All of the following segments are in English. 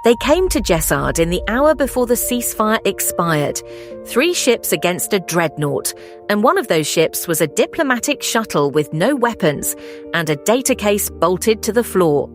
They came to Jessaad in the hour before the ceasefire expired, 3 ships against a dreadnought, and one of those ships was a diplomatic shuttle with no weapons and a data case bolted to the floor.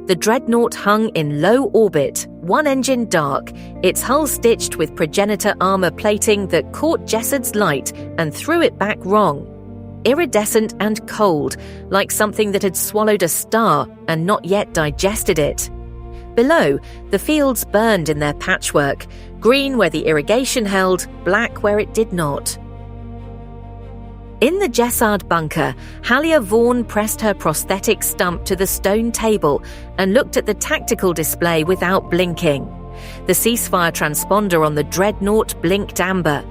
The dreadnought hung in low orbit, one engine dark, its hull stitched with progenitor armor plating that caught Jessaad's light and threw it back wrong. Iridescent and cold, like something that had swallowed a star and not yet digested it. Below, the fields burned in their patchwork, green where the irrigation held, black where it did not. In the Jessaad bunker, Halia Vaughan pressed her prosthetic stump to the stone table and looked at the tactical display without blinking. The ceasefire transponder on the dreadnought blinked amber.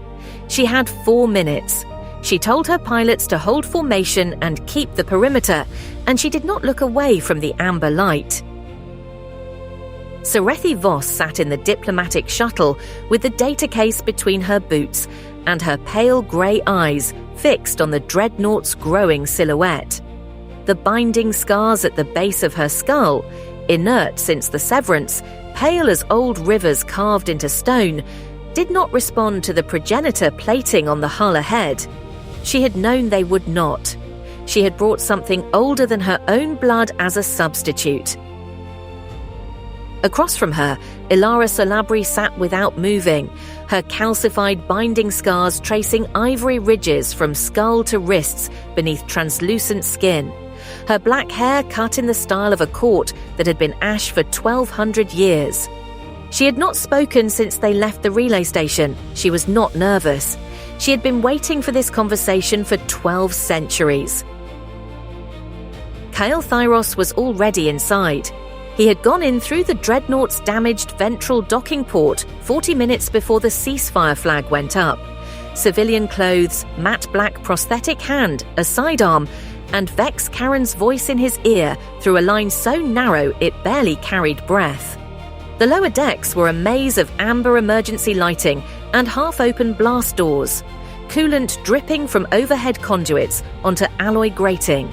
She had 4 minutes. She told her pilots to hold formation and keep the perimeter, and she did not look away from the amber light. Serethi Voss sat in the diplomatic shuttle with the data case between her boots and her pale grey eyes fixed on the dreadnought's growing silhouette. The binding scars at the base of her skull, inert since the severance, pale as old rivers carved into stone, did not respond to the progenitor plating on the hull ahead. She had known they would not. She had brought something older than her own blood as a substitute. Across from her, Ilara Solabri sat without moving, her calcified binding scars tracing ivory ridges from skull to wrists beneath translucent skin, her black hair cut in the style of a court that had been ash for 1,200 years. She had not spoken since they left the relay station. She was not nervous. She had been waiting for this conversation for 12 centuries. Kael Thyros was already inside. He had gone in through the dreadnought's damaged ventral docking port 40 minutes before the ceasefire flag went up. Civilian clothes, matte black prosthetic hand, a sidearm, and Vex Karen's voice in his ear through a line so narrow it barely carried breath. The lower decks were a maze of amber emergency lighting and half-open blast doors, coolant dripping from overhead conduits onto alloy grating.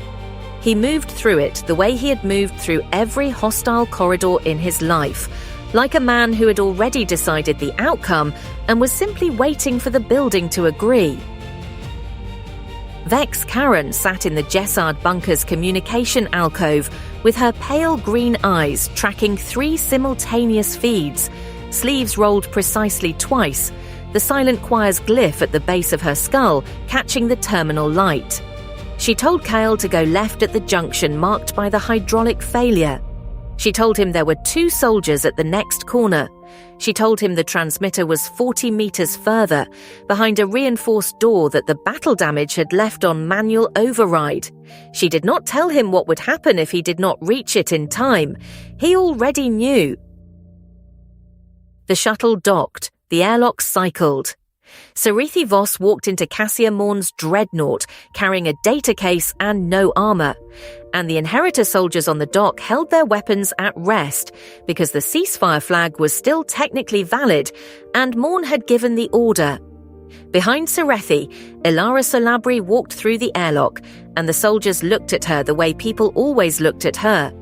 He moved through it the way he had moved through every hostile corridor in his life, like a man who had already decided the outcome and was simply waiting for the building to agree. Vex Karen sat in the Jessaad bunker's communication alcove with her pale green eyes tracking 3 simultaneous feeds, sleeves rolled precisely twice, the silent choir's glyph at the base of her skull catching the terminal light. She told Kael to go left at the junction marked by the hydraulic failure. She told him there were 2 soldiers at the next corner. She told him the transmitter was 40 meters further, behind a reinforced door that the battle damage had left on manual override. She did not tell him what would happen if he did not reach it in time. He already knew. The shuttle docked. The airlock cycled. Serethi Voss walked into Cassia Morne's dreadnought, carrying a data case and no armor, and the Inheritor soldiers on the dock held their weapons at rest because the ceasefire flag was still technically valid and Morne had given the order. Behind Serethi, Ilara Solabri walked through the airlock, and the soldiers looked at her the way people always looked at her,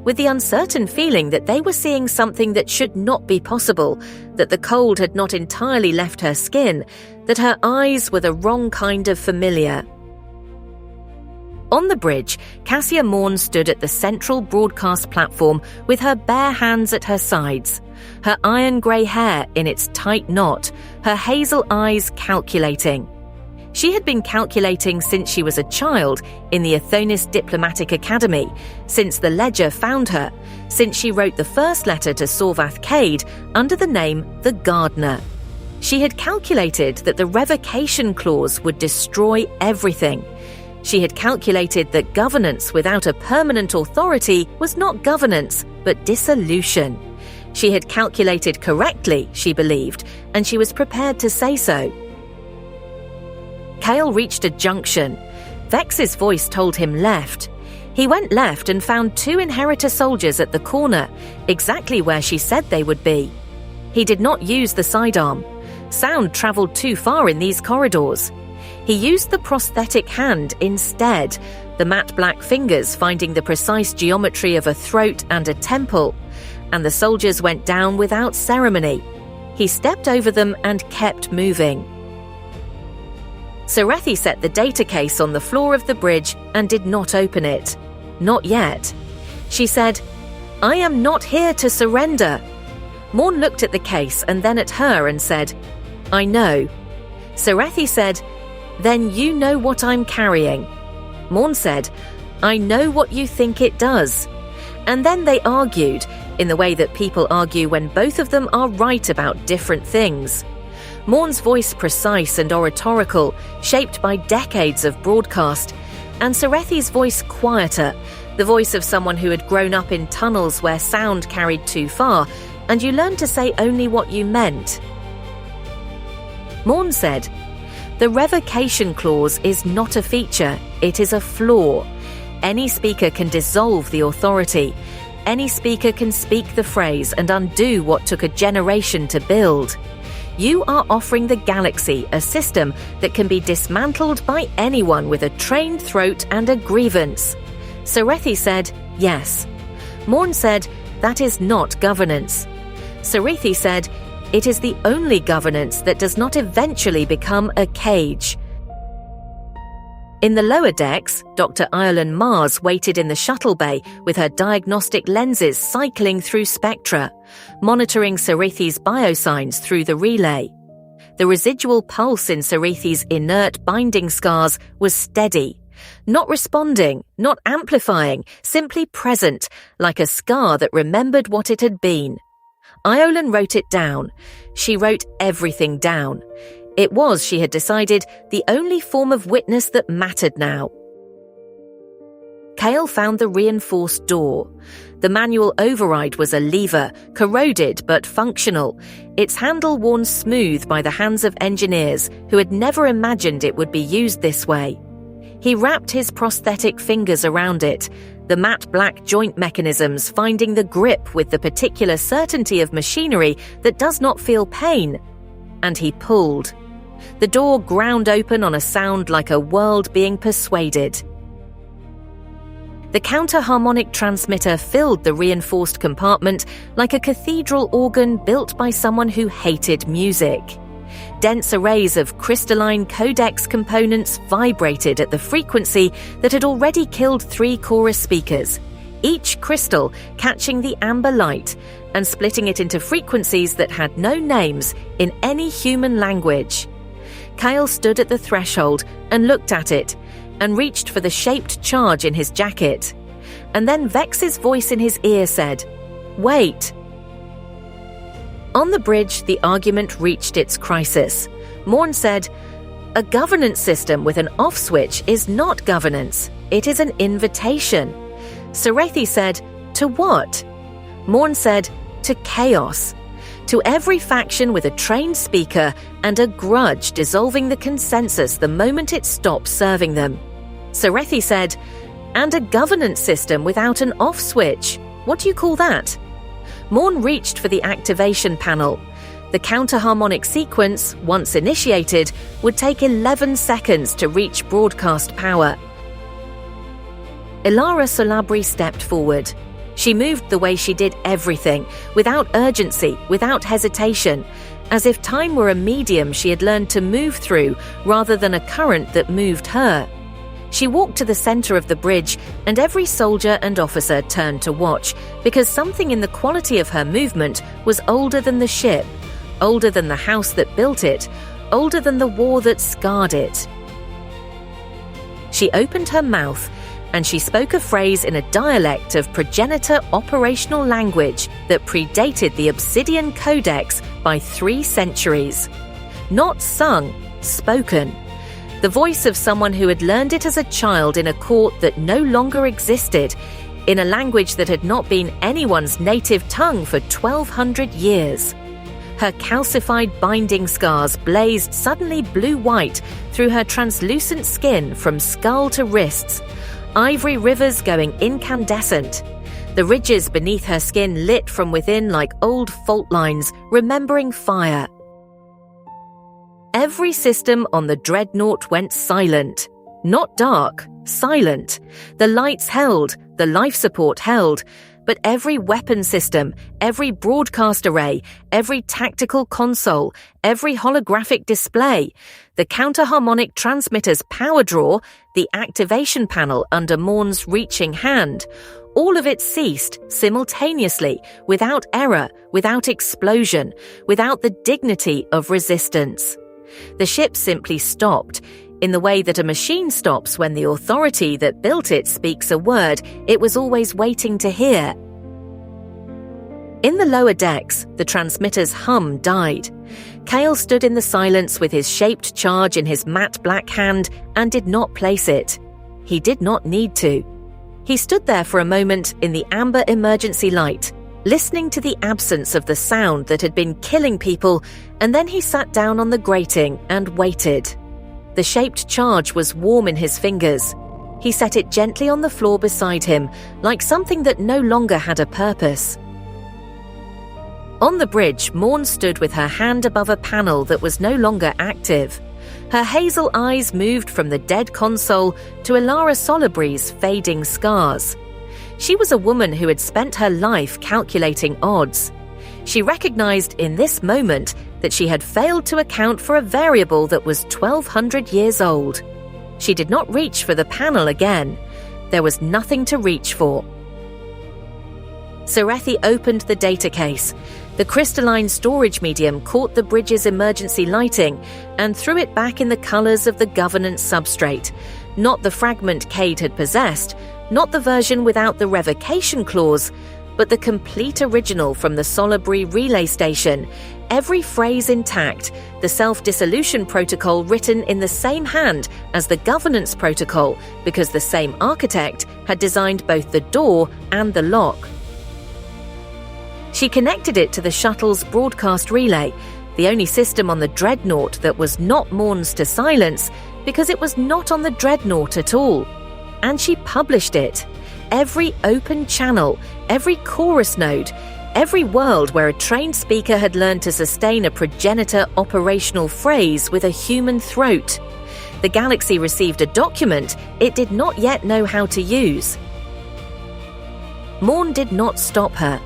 with the uncertain feeling that they were seeing something that should not be possible, that the cold had not entirely left her skin, that her eyes were the wrong kind of familiar. On the bridge, Cassia Morne stood at the central broadcast platform with her bare hands at her sides, her iron-grey hair in its tight knot, her hazel eyes calculating. She had been calculating since she was a child in the Athonis Diplomatic Academy, since the Ledger found her, since she wrote the first letter to Sorvath Cade under the name The Gardener. She had calculated that the revocation clause would destroy everything. She had calculated that governance without a permanent authority was not governance, but dissolution. She had calculated correctly, she believed, and she was prepared to say so. Kael reached a junction. Vex's voice told him left. He went left and found 2 Inheritor soldiers at the corner, exactly where she said they would be. He did not use the sidearm. Sound travelled too far in these corridors. He used the prosthetic hand instead, the matte black fingers finding the precise geometry of a throat and a temple, and the soldiers went down without ceremony. He stepped over them and kept moving. Serethi set the data case on the floor of the bridge and did not open it. Not yet. She said, "I am not here to surrender." Morne looked at the case and then at her and said, "I know." Serethi said, "Then you know what I'm carrying." Morne said, "I know what you think it does." And then they argued, in the way that people argue when both of them are right about different things. Morne's voice precise and oratorical, shaped by decades of broadcast, and Serethi's voice quieter, the voice of someone who had grown up in tunnels where sound carried too far, and you learned to say only what you meant. Morne said, "The revocation clause is not a feature, it is a flaw. Any speaker can dissolve the authority. Any speaker can speak the phrase and undo what took a generation to build. You are offering the galaxy a system that can be dismantled by anyone with a trained throat and a grievance." Serethi said, "Yes." Morne said, "That is not governance." Serethi said, "It is the only governance that does not eventually become a cage." In the lower decks, Dr. Ireland Mars waited in the shuttle bay with her diagnostic lenses cycling through spectra, monitoring Serethi's biosigns through the relay. The residual pulse in Serethi's inert binding scars was steady, not responding, not amplifying, simply present, like a scar that remembered what it had been. Ireland wrote it down. She wrote everything down. It was, she had decided, the only form of witness that mattered now. Kael found the reinforced door. The manual override was a lever, corroded but functional, its handle worn smooth by the hands of engineers who had never imagined it would be used this way. He wrapped his prosthetic fingers around it, the matte black joint mechanisms finding the grip with the particular certainty of machinery that does not feel pain. And he pulled. The door ground open on a sound like a world being persuaded. The counter-harmonic transmitter filled the reinforced compartment like a cathedral organ built by someone who hated music. Dense arrays of crystalline codex components vibrated at the frequency that had already killed 3 chorus speakers, each crystal catching the amber light and splitting it into frequencies that had no names in any human language. Kael stood at the threshold and looked at it, and reached for the shaped charge in his jacket. And then Vex's voice in his ear said, "Wait." On the bridge, the argument reached its crisis. Morne said, "A governance system with an off switch is not governance. It is an invitation." Serethi said, "To what?" Morne said, "To chaos. To every faction with a trained speaker and a grudge dissolving the consensus the moment it stops serving them." Serethi said, "And a governance system without an off switch. What do you call that?" Morne reached for the activation panel. The counter-harmonic sequence, once initiated, would take 11 seconds to reach broadcast power. Ilara Solabri stepped forward. She moved the way she did everything, without urgency, without hesitation, as if time were a medium she had learned to move through rather than a current that moved her. She walked to the center of the bridge, and every soldier and officer turned to watch, because something in the quality of her movement was older than the ship, older than the house that built it, older than the war that scarred it. She opened her mouth, and she spoke a phrase in a dialect of progenitor operational language that predated the Obsidian Codex by 3 centuries. Not sung, spoken. The voice of someone who had learned it as a child in a court that no longer existed, in a language that had not been anyone's native tongue for 1,200 years. Her calcified binding scars blazed suddenly blue-white through her translucent skin from skull to wrists, ivory rivers going incandescent. The ridges beneath her skin lit from within like old fault lines, remembering fire. Every system on the dreadnought went silent. Not dark, silent. The lights held, the life support held, but every weapon system, every broadcast array, every tactical console, every holographic display, the counter-harmonic transmitter's power draw, the activation panel under Morne's reaching hand, all of it ceased simultaneously, without error, without explosion, without the dignity of resistance. The ship simply stopped. In the way that a machine stops when the authority that built it speaks a word it was always waiting to hear. In the lower decks, the transmitter's hum died. Kael stood in the silence with his shaped charge in his matte black hand and did not place it. He did not need to. He stood there for a moment in the amber emergency light, listening to the absence of the sound that had been killing people, and then he sat down on the grating and waited. The shaped charge was warm in his fingers. He set it gently on the floor beside him, like something that no longer had a purpose. On the bridge, Morne stood with her hand above a panel that was no longer active. Her hazel eyes moved from the dead console to Elara Solibre's fading scars. She was a woman who had spent her life calculating odds. She recognized in this moment that she had failed to account for a variable that was 1,200 years old. She did not reach for the panel again. There was nothing to reach for. Serethi opened the data case. The crystalline storage medium caught the bridge's emergency lighting and threw it back in the colors of the governance substrate. Not the fragment Cade had possessed, not the version without the revocation clause, but the complete original from the Solibre relay station, every phrase intact, the self-dissolution protocol written in the same hand as the governance protocol because the same architect had designed both the door and the lock. She connected it to the shuttle's broadcast relay, the only system on the dreadnought that was not Morne's to silence because it was not on the dreadnought at all. And she published it. Every open channel, every chorus node, every world where a trained speaker had learned to sustain a progenitor operational phrase with a human throat. The galaxy received a document it did not yet know how to use. Morne did not stop her.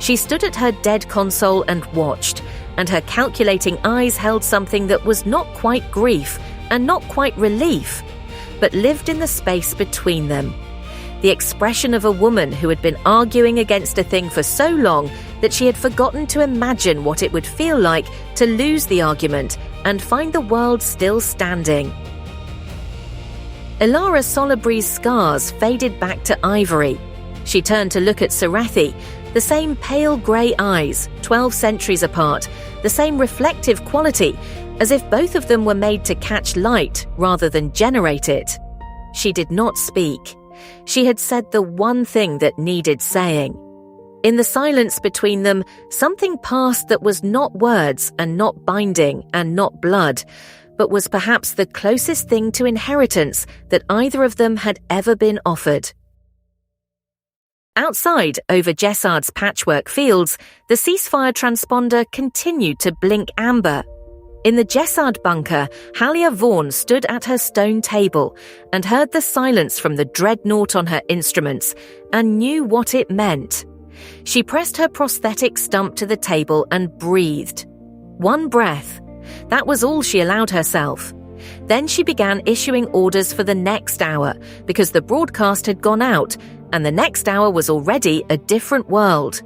She stood at her dead console and watched, and her calculating eyes held something that was not quite grief and not quite relief, but lived in the space between them. The expression of a woman who had been arguing against a thing for so long that she had forgotten to imagine what it would feel like to lose the argument and find the world still standing. Elara Solibre's scars faded back to ivory. She turned to look at Serethi, the same pale grey eyes, 12 centuries apart, the same reflective quality, as if both of them were made to catch light rather than generate it. She did not speak. She had said the one thing that needed saying. In the silence between them, something passed that was not words and not binding and not blood, but was perhaps the closest thing to inheritance that either of them had ever been offered. Outside, over Jessaad's patchwork fields, the ceasefire transponder continued to blink amber. In the Jessaad bunker, Halia Vaughan stood at her stone table and heard the silence from the dreadnought on her instruments and knew what it meant. She pressed her prosthetic stump to the table and breathed. One breath. That was all she allowed herself. Then she began issuing orders for the next hour because the broadcast had gone out and the next hour was already a different world.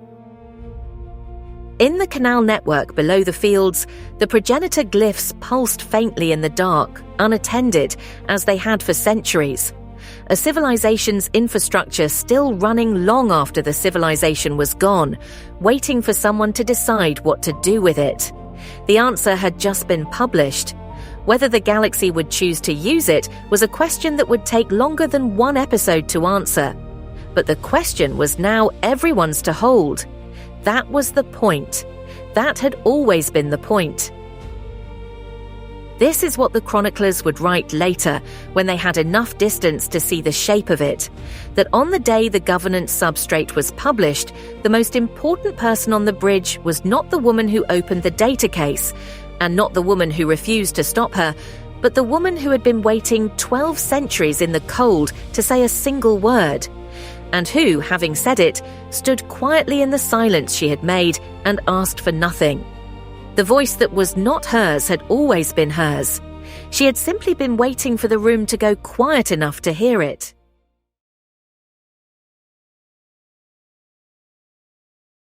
In the canal network below the fields, the progenitor glyphs pulsed faintly in the dark, unattended, as they had for centuries. A civilization's infrastructure still running long after the civilization was gone, waiting for someone to decide what to do with it. The answer had just been published. Whether the galaxy would choose to use it was a question that would take longer than one episode to answer. But the question was now everyone's to hold. That was the point. That had always been the point. This is what the chroniclers would write later, when they had enough distance to see the shape of it, that on the day the governance substrate was published, the most important person on the bridge was not the woman who opened the data case, and not the woman who refused to stop her, but the woman who had been waiting 12 centuries in the cold to say a single word. and who, having said it, stood quietly in the silence she had made and asked for nothing. The voice that was not hers had always been hers. She had simply been waiting for the room to go quiet enough to hear it.